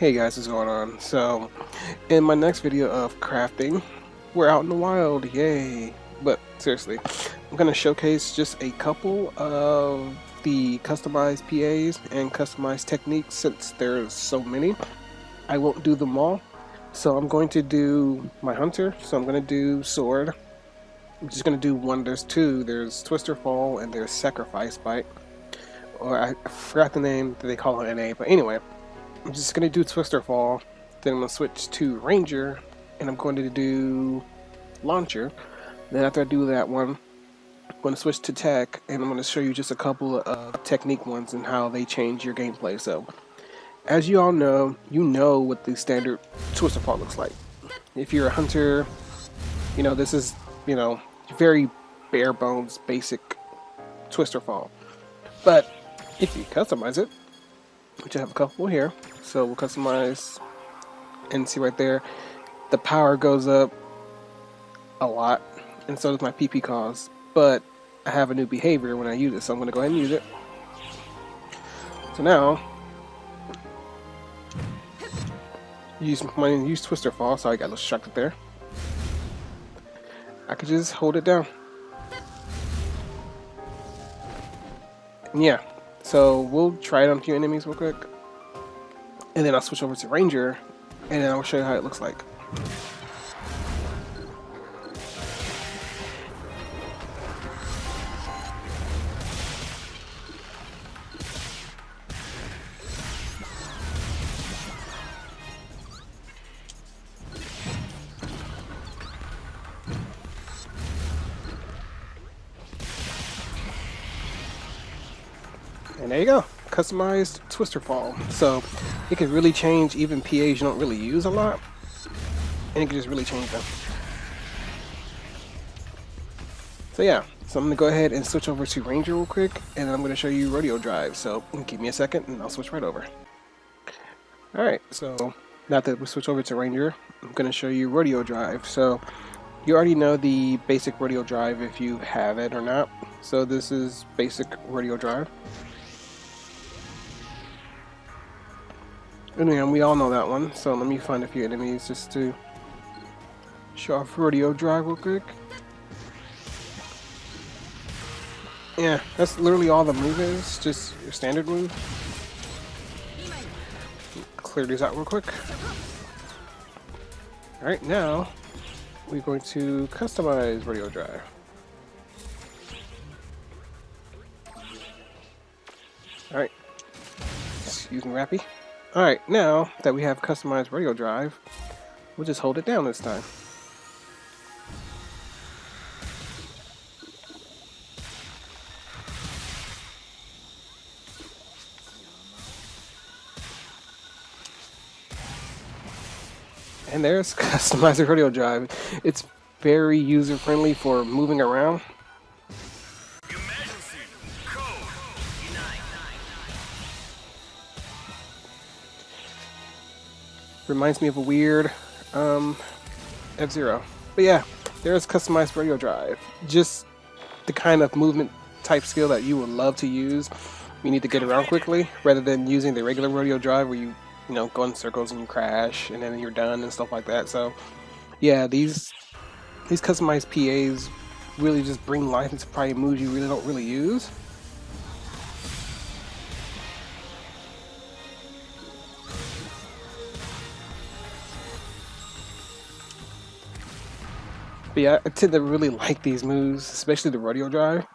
Hey guys, what's going on? So, in my next video of crafting, we're out in the wild, yay! But seriously, I'm going to showcase just a couple of the customized PAs and customized techniques since there's so many. I won't do them all, so I'm going to do my hunter, so I'm going to do sword. I'm just going to do one, there's two, there's Twister Fall and there's Sacrifice Bite. Or I forgot the name that they call it NA, but anyway. I'm just going to do Twister Fall, then I'm going to switch to Ranger, and I'm going to do Launcher. Then after I do that one, I'm going to switch to Tech, and I'm going to show you just a couple of technique ones and how they change your gameplay. So, as you all know, you know what the standard Twister Fall looks like. If you're a hunter, you know, this is, you know, very bare bones, basic Twister Fall. But if you customize it, which I have a couple here, so we'll customize and see right there, the power goes up a lot, and so does my PP cost, but I have a new behavior when I use it, so I'm going to go ahead and use it. So now, use Twister Fall, so I got a little distracted there. I could just hold it down. And yeah. So we'll try it on a few enemies real quick, and then I'll switch over to Ranger, and then I'll show you how it looks like. And there you go, customized Twister Fall. So it can really change even PAs you don't really use a lot, and it can just really change them. So yeah, so I'm gonna go ahead and switch over to Ranger real quick, and then I'm gonna show you Rodeo Drive. So give me a second, and I'll switch right over. All right, so now that we switch over to Ranger, I'm gonna show you Rodeo Drive. So you already know the basic Rodeo Drive if you have it or not. So this is basic Rodeo Drive. And we all know that one, so let me find a few enemies just to show off Rodeo Drive real quick. Yeah, that's literally all the move is, just your standard move. Clear these out real quick. Alright, now we're going to customize Rodeo Drive. Alright, excuse me, Rappy. Alright, now that we have customized Rodeo Drive, we'll just hold it down this time. And there's customized Rodeo Drive. It's very user friendly for moving around. Reminds me of a weird F-Zero. But yeah, there's customized Rodeo Drive. Just the kind of movement type skill that you would love to use. You need to get around quickly, rather than using the regular Rodeo Drive where you know, go in circles and you crash and then you're done and stuff like that. So yeah, these customized PAs really just bring life into probably moves you really don't really use. But yeah, I tend to really like these moves, especially the Rodeo Drive.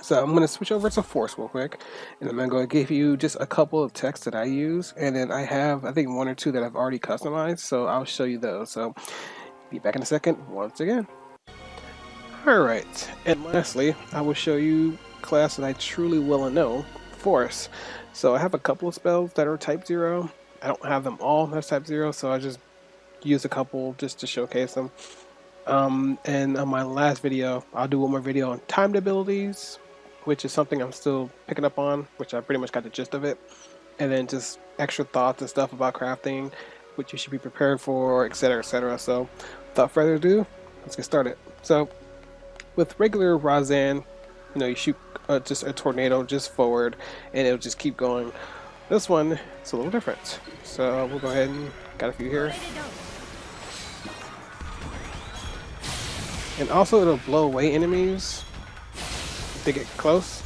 So I'm going to switch over to Force real quick, and I'm going to give you just a couple of texts that I use, and then I have, I think, one or two that I've already customized, so I'll show you those. So be back in a second once again. Alright, and lastly, I will show you class that I truly will and know, Force. So I have a couple of spells that are Type-0. I don't have them all that's Type-0, so I just use a couple just to showcase them. And on my last video, I'll do one more video on timed abilities, which is something I'm still picking up on, which I pretty much got the gist of it. And then just extra thoughts and stuff about crafting, which you should be prepared for, etc, etc. So without further ado, let's get started. So with regular Razan, you know, you shoot just a tornado just forward, and it'll just keep going This one is a little different. So we'll go ahead and got a few here. And also it'll blow away enemies if they get close.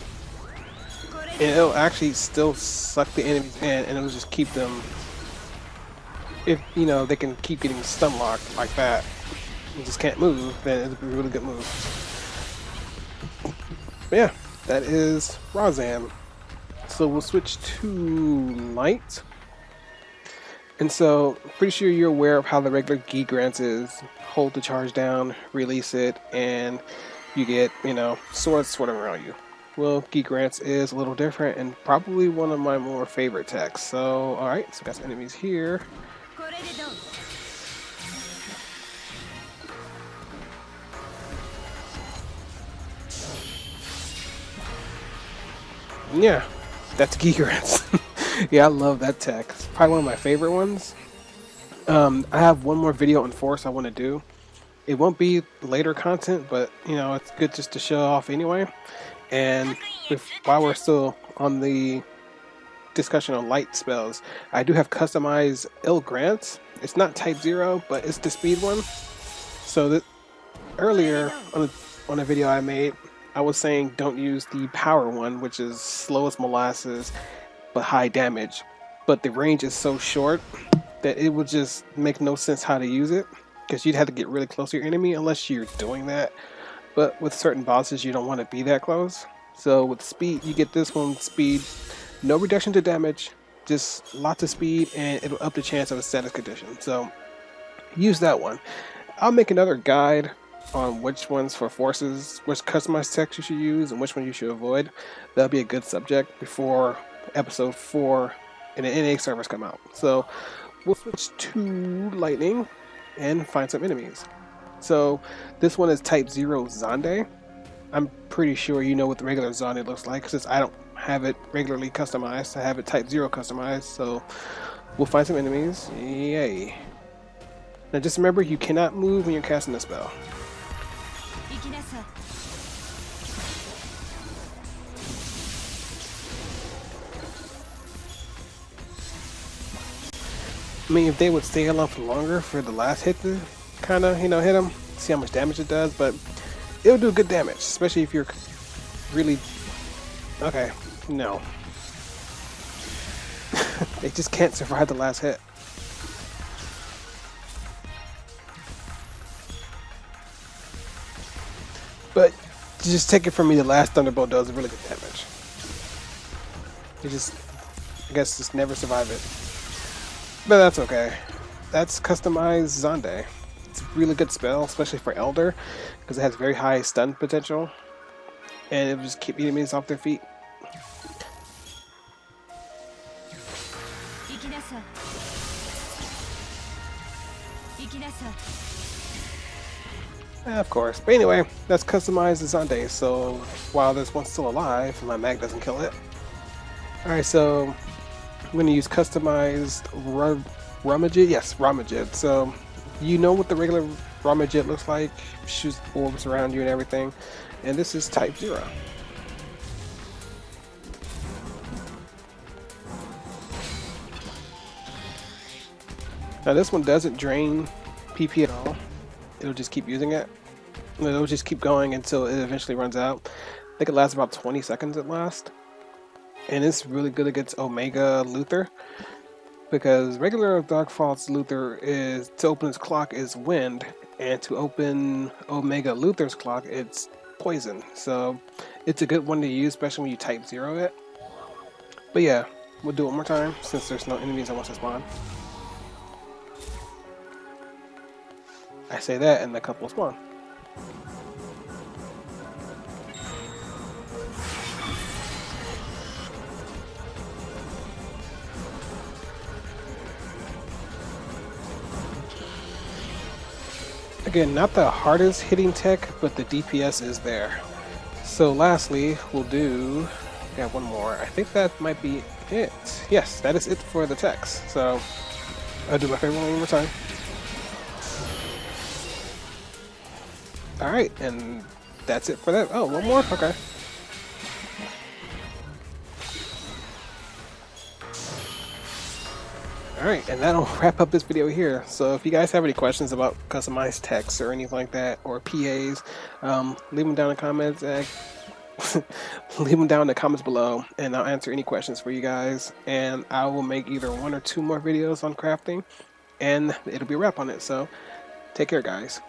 And it'll actually still suck the enemies in, and it'll just keep them, if you know they can keep getting stun locked like that, you just can't move, then it's a really good move. But yeah, that is Razam. So we'll switch to Light. And so, pretty sure you're aware of how the regular Gi grants is. Hold the charge down, release it, and you get, you know, swords swarming around you. Well, Gi grants is a little different and probably one of my more favorite techs. So, alright, so got some enemies here. Yeah, that's Gi grants. Yeah, I love that tech. It's probably one of my favorite ones. I have one more video on Force I want to do. It won't be later content, but you know, it's good just to show off anyway. And while we're still on the discussion on light spells, I do have customized ill grants. It's not Type-0, but it's the speed one. So earlier on a video I made, I was saying don't use the power one, which is slow as molasses but high damage. But the range is so short that it would just make no sense how to use it, because you'd have to get really close to your enemy unless you're doing that. But with certain bosses, you don't want to be that close. So with speed, you get this one, speed, no reduction to damage, just lots of speed, and it'll up the chance of a status condition. So use that one. I'll make another guide on which ones for forces, which customized text you should use, and which one you should avoid. That'll be a good subject before episode 4 and the NA servers come out. So we'll switch to lightning and find some enemies. So this one is Type-0 Zonde. I'm pretty sure you know what the regular Zonde looks like, since I don't have it regularly customized. I have it Type-0 customized, so we'll find some enemies. Yay. Now just remember, you cannot move when you're casting the spell. I mean, if they would stay alive for longer for the last hit to kind of, you know, hit them, see how much damage it does, but it'll do good damage, especially if you're really... Okay, no. They just can't survive the last hit. But just take it from me, the last Thunderbolt does really good damage. You just, I guess, just never survive it. But that's okay. That's customized Zonde. It's a really good spell, especially for Elder, because it has very high stun potential, and it will just keep enemies off their feet. Of course. But anyway, that's customized Zonde, so while there's one still alive, my mag doesn't kill it. Alright, so I'm going to use customized Ramegid. Yes, Ramegid. So you know what the regular Ramegid looks like. Shoots orbs around you and everything. And this is Type-0. Now this one doesn't drain PP at all. It'll just keep using it. It'll just keep going until it eventually runs out. I think it lasts about 20 seconds at last. And it's really good against Omega Luther, because regular Darkfall's Luther is, to open his clock is wind, and to open Omega Luther's clock it's poison. So it's a good one to use, especially when you Type-0 it. But yeah, we'll do it one more time since there's no enemies that want to spawn. I say that and the couple spawn. Again, not the hardest hitting tech, but the DPS is there. So lastly, we'll do... got one more. I think that might be it. Yes, that is it for the techs. So I'll do my favorite one more time. Alright, and that's it for that. Oh, one more? Okay. Alright, and that'll wrap up this video here. So if you guys have any questions about customized text or anything like that, or PAs, leave them down in the comments. Leave them down in the comments below, and I'll answer any questions for you guys. And I will make either 1 or 2 more videos on crafting, and it'll be a wrap on it. So take care, guys.